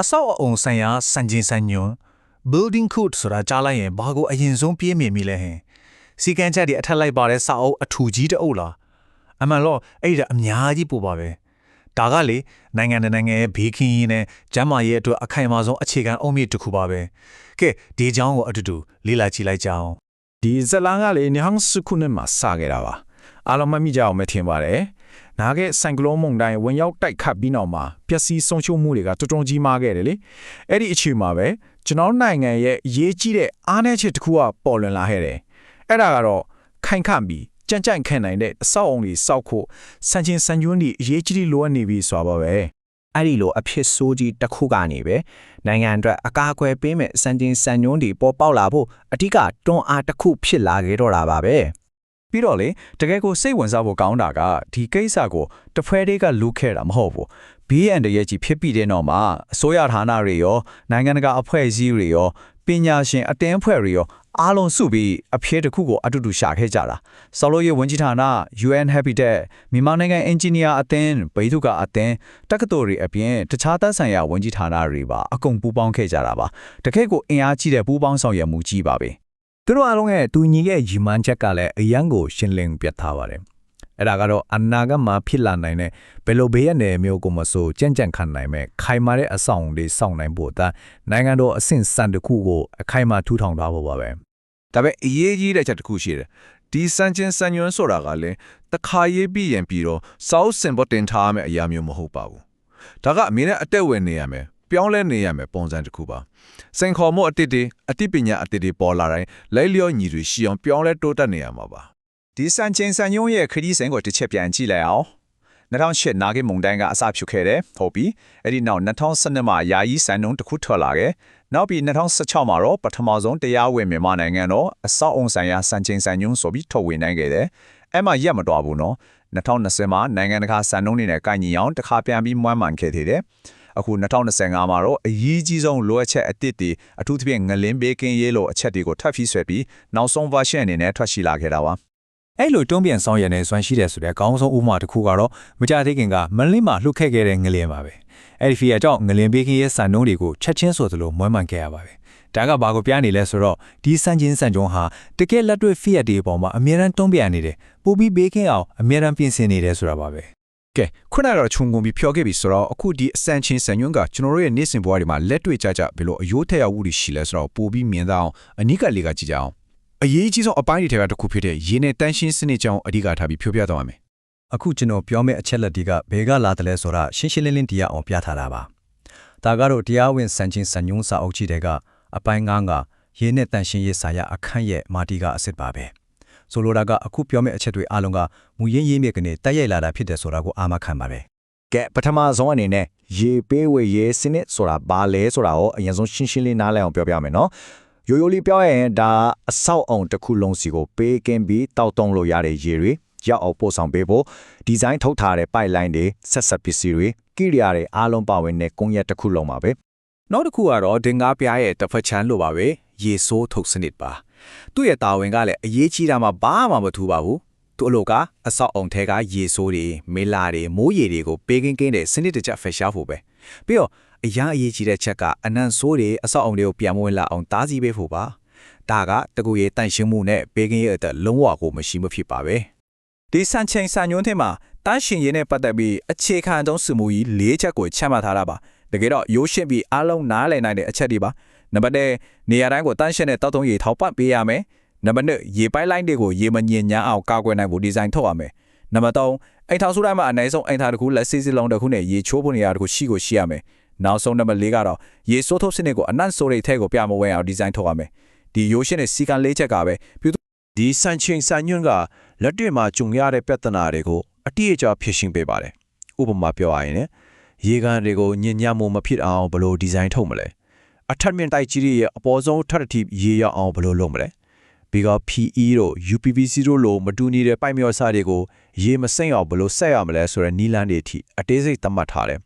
အဆောက်အအုံဆိုင်ရာစံချိန်စံညွှန်း building code ဆိုတာကြားလိုက်ရင်ဘာကိုအရင်ဆုံးပြေးမြင်မိလဲဟင်စီကံချက်တွေအထက်လိုက်ပါတဲ့စာအုပ်အထူကြီးတအုပ်လားအမှန်တော့အဲ့ဒါအများကြီးပို့ပါပဲဒါကလေနိုင်ငံရဲ့ဘေးကင်းရေးနဲ့ကျန်းမာရေးအတွက်အခိုင်အမာဆုံးအခြေခံအုံမြင့်တစ်ခုပါပဲကဲဒီအကြောင်းကိုအတူတူလေ့လာကြည့်လိုက်ကြအောင်ဒီဇလန်ကလေ2019ခုနှစ်မှာစခဲ့တာပါအားလုံးမမိကြအောင်မထင်ပါတယ်နားကဆိုင်ကလုန်းမုန်တိုင်းဝင်ရောက်တိုက်ခတ်ပြီးနောက်မှာပျက်စီးဆုံးရှုံးမှုတွေကတော်တော်ကြီးမားခဲ့တယ်လေအဲ့ဒီအချိန်မှာပဲကျွန်တော်နိုင်ငံရဲ့အရေးကြီးတဲ့အားနည်းချက်တစ်ခုကပေါ်လွင်လာခဲ့တယ်အဲ့ဒါကတော့ခိုင်ခန့်ပြီးကြံ့ခံနိုင်တဲ့အဆောက်အုံတွေစောက်ဖို့စံချင်းစံညွှန်းတွေအရေးကြီးလိုအပ်နေပြီဆိုပါပဲအဲ့ဒီလိုအဖြစ်ဆိုးကြီးတစ်ခုကနေပဲနိုင်ငံအတွက်အကာအကွယ်ပေးမဲ့စံချင်းစံညွှန်းတွေပေါ်ပေါက်လာဖို့အထူးတွန်းအားတစ်ခုဖြစ်လာခဲ့တော့တာပါပဲပြီးတော့လေတကယ်ကိုစိတ်ဝင်စားဖို့ကောင်းတာကဒီကိစ္စကိုတဖွဲတွေကလူခဲ့တာမဟုတ်ဘူးဘေးအန္တရာယ်ကြီးဖြစ်ပြီးတဲ့နောက်မှာအစိုးရဌာနတွေရောနိုင်ငံတကာအဖွဲ့အစည်းတွေရောပညာရှင်အတင်းအဖွဲ့တွေရောအားလုံးစုပြီးအဖြစ်တစ်ခုကိုအတူတူရှာခဲ့ကြတာဆော်လိုရေးဝန်ကြီးဌာန UN Habitat မြန်မာနိုင်ငံအင်ဂျင်နီယာအသင်းဗိသုကာအသင်းတက္ကသိုလ်တွေအပြင်တခြားသက်ဆိုင်ရာဝန်ကြီးဌာနတွေပါအကုန်ပူးပေါင်းခဲ့ကြတာပါတကယ့်ကိုအင်အားကြီးတဲ့ပူးပေါင်းဆောင်ရွက်မှုကြီးပါပဲသူတို့အားလုံးရဲ့တူညီရဲ့ရည်မှန်းချက်ကလည်းအရန်ကိုရှင်းလင်းပြထားပါတယ်အဲ့ဒါကတော့အနာဂတ်မှာဖြစ်လာနိုင်တဲ့ဘယ်လိုဘေးရနယ်မျိုးကိုမဆိုကြံ့ခံနိုင်မဲ့ခိုင်မာတဲ့အဆောင်တွေစောင့်နိုင်ဖို့နိုင်ငံတော်အဆင့်စံတစ်ခုကိုအခိုင်အမာထူထောင်ထားဖို့ပါပဲဒါပေမဲ့အရေးကြီးတဲ့ချက်တစ်ခုရှိတယ်ဒီစံချင်းစံညွှန်းဆိုတာကလည်းတခါရေးပြီးရင်ပြီးတော့စောက်စင်ပေါ်တင်ထားရမယ့်အရာမျိုးမဟုတ်ပါဘူးဒါကအမြင်နဲ့အတက်ဝင်နေရမယ်ပြောင်းလဲနေရမယ်ပုံစံတစ်ခုပါစင်ခေါ်မှုအတိပညာအတစ်တွေပေါ်လာတိုင်းလိုက်လျောညီတွေရှိအောင်ပြောင်းလဲတိုးတက်နေရမှာပါဒီစံချင်းစံညွှန်းရဲ့ခရီးစဉ်ကိုတစ်ချက်ပြန်ကြည့်လိုက်အောင်2008နာဂိမုန်တိုင်းကအစဖြစ်ခဲ့တယ်ဟုတ်ပြီအဲ့ဒီနောက်2012မှာယာယီစံနှုန်းတစ်ခုထွက်လာခဲ့နောက်ပြီး2016မှာတော့ပထမဆုံးတရားဝင်မြန်မာနိုင်ငံတော့အဆောက်အုံဆိုင်ရာစံချင်းစံညွှန်းဆိုပြီးထုတ်ဝေနိုင်ခဲ့တယ်အဲ့မှာရက်မတော်ဘူးနော်2020မှာနိုင်ငံတကာစံနှုန်းတွေနဲ့ကိုင်ညီအောင်တစ်ခါပြန်ပြီးမွမ်းမံခဲ့သေးတယ်အခု2025မှာတော့အရေးကြီးဆုံးလိုအပ်ချက်အသစ်တွေအထူးသဖြင့်ငလင်းဘေးကင်းရေးလိုအချက်တွေကိုထပ်ပြီးဆွဲပြီးနောက်ဆုံး version အနေနဲ့ထွက်ရှိလာခဲ့တာပါအဲ့လိုတွန်းပြန်ဆောင်ရတဲ့စွမ်းရှိတဲ့ဆိုတဲ့အကောင်းဆုံးဥပမာတစ်ခုကတော့မကြသေးခင်ကမလင်းမှာလှုပ်ခဲ့တဲ့ငလင်းပါပဲအဲ့ဒီဖီအကြောင့်ငလင်းဘေးကင်းရဲ့စံနှုန်းတွေကိုချက်ချင်းဆိုသလိုမွမ်းမံခဲ့ရပါပဲဒါကဘာကိုပြနေလဲဆိုတော့ဒီစံချင်းစံကြုံဟာတကယ်လက်တွေ့ဖီယက်တွေအပေါ်မှာအမြဲတမ်းတွန်းပြန်နေတယ်ပိုပြီးဘေးကင်းအောင်အမြဲတမ်းပြင်ဆင်နေတယ်ဆိုတာပါပဲကဲခုနကတော့ခြုံငုံပြီးဖြောခဲ့ပြီဆိုတော့အခုဒီအစံချင်းစံညွှန်းကကျွန်တော်တို့ရဲ့နေ့စဉ်ဘဝတွေမှာလက်တွေ့ကြဘယ်လိုအယိုးထက်ရောက်မှုတွေရှိလဲဆိုတော့ပိုပြီးမြင်သားအောင်အနိကလေးကကြည့်ကြအောင်အရေးကြီးဆုံးအပိုင်းတွေထဲကတစ်ခုဖြစ်တဲ့ရေနဲ့တန်းရှင်းစနစ်ကြောင်းအဓိကထားပြီးဖြိုးပြသွားမယ်အခုကျွန်တော်ပြောမယ့်အချက်လက်တွေကဘယ်ကလာတယ်လဲဆိုတာရှင်းရှင်းလင်းလင်းတရားအောင်ပြထားတာပါဒါကတော့တရားဝင်စံချင်းစံညွှန်းစာအုပ်ကြီးတွေကအပိုင်း9ကရေနဲ့တန်းရှင်းရေးစာရအခန့်ရဲ့မာတီကအစ်စ်ပါပဲဆိုလိုတာကအခုပြောမယ့်အချက်တွေအားလုံးကမူရင်းရေးမြစ်ကနေတက်ရိုက်လာတာဖြစ်တယ်ဆိုတာကိုအာမခံပါပဲကဲပထမဆုံးအနေနဲ့ရေပေးဝေရေးစနစ်ဆိုတာဘာလဲဆိုတာကိုအရင်ဆုံးရှင်းရှင်းလေးနားလည်အောင်ပြောပြမယ်နော်ရိုးရိုးလေးပြောရရင်ဒါအဆောက်အုံတစ်ခုလုံးစီကိုပေးကင်းပြီးတောက်တုံးလို့ရတဲ့ရေတွေရောက်အောင်ပို့ဆောင်ပေးဖို့ဒီဇိုင်းထုတ်ထားတဲ့ပိုက်လိုင်းတွေဆက်ပစ္စည်းတွေကိရိယာတွေအားလုံးပါဝင်တဲ့ကွန်ရက်တစ်ခုလုံးပါပဲနောက်တစ်ခုကတော့ဒင်္ဂါပြားရဲ့တစ်ဖက်ချမ်းလို့ပါပဲရေဆိုးထုတ်စနစ်ပါသူ့ရဲ့တာဝန်ကလည်းအရေးကြီးတာမှဘာမှမထူပါဘူးသူ့အလို့ကအဆောက်အုံထဲကရေဆိုးတွေမေလာတွေမိုးရေတွေကိုပေးကင်းတဲ့စနစ်တကျဖယ်ရှားဖို့ပဲပြီးတော့အရာအရေးကြီးတဲ့ချက်ကအနံဆိုးတွေအဆောက်အုံတွေကိုပြန်မဝင်လာအောင်တားဆီးပေးဖို့ပါဒါကတကူရေးတန့်ရှင်းမှုနဲ့ပေးကင်းရဲ့အသက်လုံးဝကိုမရှိမဖြစ်ပါပဲဒီစံချိန်စံညွှန်းထဲမှာတန့်ရှင်းရေးနဲ့ပတ်သက်ပြီးအခြေခံအသုံးစမှုကြီး၄ချက်ကိုချမှတ်ထားတာပါတကယ်တော့ရိုးရှင်းပြီးအားလုံးနားလည်နိုင်တဲ့အချက်တွေပါနံပါတ်1နေရာတိုင်းကိုတန့်ရှင်းတဲ့တောက်တုံးရေထောက်ပံ့ပေးရမယ်နံပါတ်2ရေပိုက်လိုင်းတွေကိုရေမညင်ညမ်းအောင်ကာကွယ်နိုင်ဖို့ဒီဇိုင်းထုတ်ရမယ်နံပါတ်3အိမ်ထောင်စုတိုင်းမှာအနည်းဆုံးအိမ်ထောင်တစ်ခုလက်စစ်လုံးတစ်ခုနဲ့ရေချိုးဖို့နေရာတစ်ခုရှိရမယ်နောက်ဆုံးနံပါတ်4ကတော့ရေဆိုးထုတ်စနစ်ကိုအနံ့ဆိုးတွေထဲကိုပြမဝင်အောင်ဒီဇိုင်းထုတ်ရမယ်ဒီရိုးရှင်းတဲ့စီကံ၄ချက်ကပဲဒီစံချိန်စံညွှန်းကလက်တွေ့မှာကြုံရတဲ့ပြဿနာတွေကိုအတိအကျဖြေရှင်းပေးပါတယ်ဥပမာပြောရရင်ရေကန်တွေကိုညင်ညမ်းမှုမဖြစ်အောင်ဘယ်လိုဒီဇိုင်းထုတ်မလဲအထက်မြင့်တိုက်ကြီးရဲ့အပေါ်ဆုံးထပ်တစ်ရေရောက်အောင်ဘယ်လိုလုပ်မလဲပြီးတော့ PE တို့ UPVC တို့လိုမတူညီတဲ့ပိုက်မျောစာတွေကိုရေမစိမ့်အောင်ဘယ်လိုဆက်ရမလဲဆိုတဲ့နီးလန်းတွေအထိအသေးစိတ်သတ်မှတ်ထားတယ်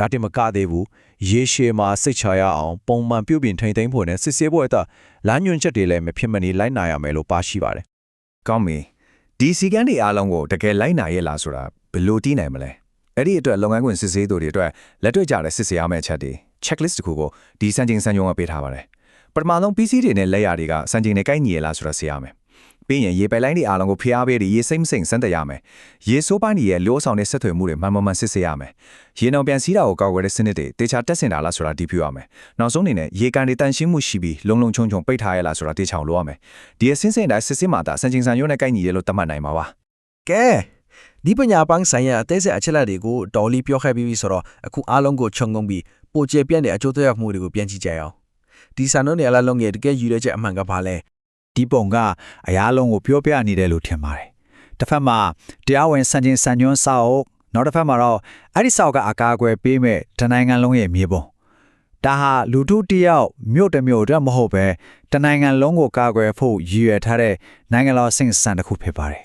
ဒါတင်မကသေးဘူးရေရှည်မှာစိတ်ချရအောင်ပုံမှန်ပြုပြင်ထိန်းသိမ်းဖို့နဲ့စစ်ဆေးဖို့အတွက်လမ်းညွှန်ချက်တွေလည်းမဖြစ်မနေလိုက်နာရမယ်လို့ပါရှိပါတယ်။ကောင်းပြီ။ဒီစီကံတွေအားလုံးကိုတကယ်လိုက်နာရဲလားဆိုတာဘယ်လိုသိနိုင်မလဲ။အဲ့ဒီအတွက်လုပ်ငန်းခွင်စစ်ဆေးသူတွေအတွက်လက်တွေ့ကြတဲ့စစ်ဆေးရမယ့်အချက်တွေ checklist တစ်ခုကိုဒီစံချိန်စံညွှန်းကပေးထားပါတယ်ပထမဆုံး PC တွေနဲ့လက်ရာတွေကစံချိန်နဲ့ကိုက်ညီရလားဆိုတာသိရမယ်ပြီးရင်ရေပိုက်လိုင်းတွေအားလုံးကိုဖျားပေးပြီးရေစိမ့်စင်စမ်းတက်ရမယ်ရေဆိုးပိုင်းတွေရဲ့လိုးဆောင်တဲ့ဆက်သွယ်မှုတွေမှန်မှန်စစ်ဆေးရမယ်ရေနှောင်ပြန်စီးတာကိုကောက်ွယ်တဲ့စနစ်တွေတေချာတက်ဆင်တာလားဆိုတာဒီပြရမယ်နောက်ဆုံးအနေနဲ့ရေကန်တွေတန်ရှင်းမှုရှိပြီးလုံလုံချုံချုံပိတ်ထားရလားဆိုတာတေချာအောင်လုပ်ရမယ်ဒီအစင်းစင်တိုင်းစစ်စစ်မှသာစံချိန်စံညွှန်းနဲ့ကိုက်ညီတယ်လို့သတ်မှတ်နိုင်မှာပါ ကဲဒီပညာပိုင်းဆိုင်ရာအသေးစိတ်အချက်အလက်တွေကိုတော်လီပြောခဲ့ပြီးပြီဆိုတော့အခုအားလုံးကိုခြုံငုံပြီးပိုကျပြန့်တဲ့အကျိုးသက်ရောက်မှုတွေကိုပြန်ကြည့်ကြအောင်ဒီစာနှုန်းတွေအလားလုံးရဲ့တကယ်ယူရချက်အမှန်ကဘာလဲ ဒီပုံကအရာလုံးကိုပြောပြနေတယ်လို့ထင်ပါတယ်တစ်ဖက်မှာတရားဝင်စံချိန်စံညွှန်းစာအုပ်နောက်တစ်ဖက်မှာတော့အဲ့ဒီစာအုပ်ကအကာအကွယ်ပေးမဲ့တနိုင်ငံလုံးရဲ့မြေပုံဒါဟာလူထုတယောက်မြို့တစ်မြို့အတွက်မဟုတ်ပဲတနိုင်ငံလုံးကိုကာကွယ်ဖို့ရည်ရွယ်ထားတဲ့နိုင်ငံတော်အဆင့်စံတစ်ခုဖြစ်ပါတယ်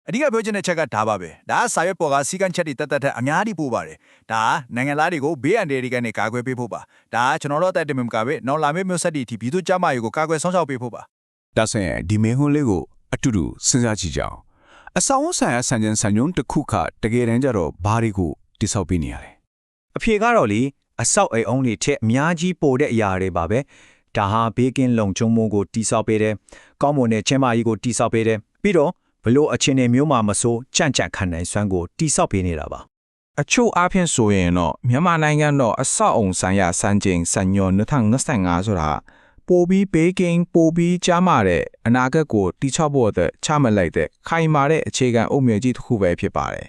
အဓိကပြောချင်တဲ့ချက်ကဒါပါပဲဒါကစာရွက်ပေါ်ကစီကံချက်တွေတက်တက်အများကြီးပို့ပါတယ်ဒါကနိုင်ငံသားတွေကိုဘေးအန္တရာယ်တွေကနေကာကွယ်ပေးဖို့ပါဒါကကျွန်တော်တို့အသက်တင်မကပဲနောက်လာမယ့်မျိုးဆက်တွေအထိပြည်သူ့ကျန်းမာရေးကိုကာကွယ်ဆောင်ရှောက်ပေးဖို့ပါ ဒါဆိုရင်ဒီမင်းဟွန်းလေးကိုအတူတူစဉ်းစားကြည့်ကြအောင်အဆောင်အဆိုင်ရာစံချိန်စံညွှန်းတစ်ခုခတကယ်တမ်းကျတော့ဘာတွေကိုတိဆောက်ပေးနေရလဲ အဖြေကတော့လေအဆောက်အိမ်အောင်တွေထက်အများကြီးပိုတဲ့အရာတွေပါပဲဒါဟာဘေးကင်းလုံခြုံမှုကိုတိဆောက်ပေးတယ်ကောင်းမွန်တဲ့ချမ်းသာရေးကိုတိဆောက်ပေးတယ်ပြီးတော့ဘလို့အခြေအနေမျိုးမှာမဆိုကြန့်ကြန့်ခံနိုင်စွမ်းကိုတိဆောက်ပေးနေတာပါ အချို့အားဖြင့်ဆိုရင်တော့မြန်မာနိုင်ငံတော့အဆောက်အုံဆိုင်ရာစံချိန်စံညွှန်း2025ဆိုတာပိုပြီးဘေးကင်းပိုပြီးကြားမာတဲ့အနာဂတ်ကိုတိချောက်ဖို့အတွက်ချမှတ်လိုက်တဲ့ခိုင်မာတဲ့အခြေခံအုတ်မြစ်ကြီးတစ်ခုပဲဖြစ်ပါတယ်